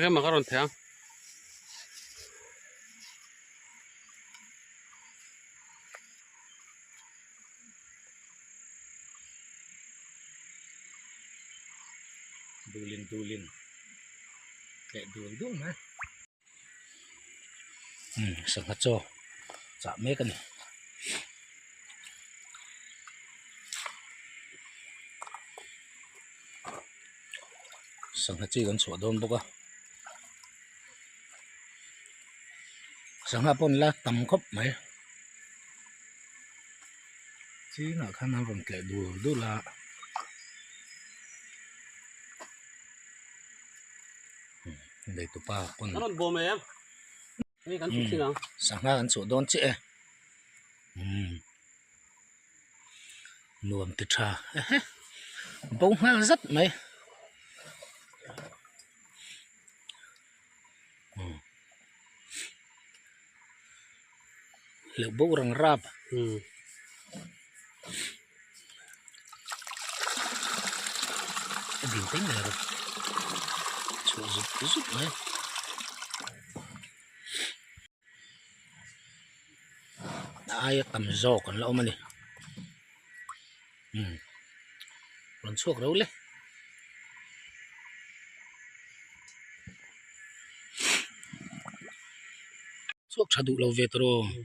cái mà cái ròn thèm dulin kayak dulu mah sangat co chạm mấy cái này sangat chỉ cần sửa đôn bốc à sangat pun là tầm khóc mấy chỉ là khả năng còn kẹt đùa là đây tụi ba con nó bồ mày em cái cắn chút xíu nào sáng nay ăn sổ đón chị nuông thịt trà bông hoa rất mấy liệu bông răng rap bình tĩnh này rồi chỗ giúp mấy ai tầm giò còn lâu mà nè còn suốt đâu lấy suốt chả đủ lâu về rồi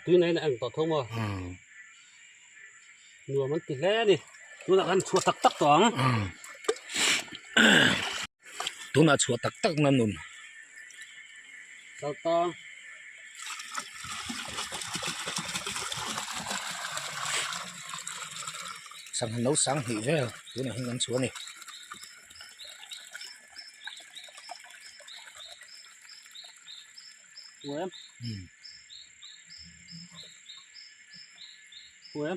túi này là anh tỏ thông rồi nùaมันติดแล้วนี่ตัวละกันชัวตักตักตองตัวน่ะชัวตักตักนั่นนู่น ตักตองsang nấu sáng hỉ vềตัวnày hình ăn chúa này của em của em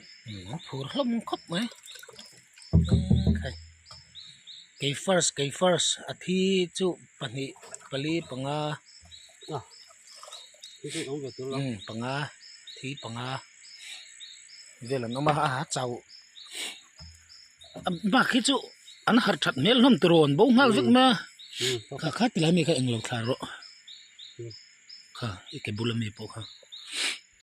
phù lông khóc mấy cái first thi chú pani pali panga cái ông về tôi lo panga thi panga về là nó mà cháu mà khi chú anh hạt chặt mel lắm turon bông hal vik mà khát thì làm gì cái anh lộc thà rồi cái bula mi po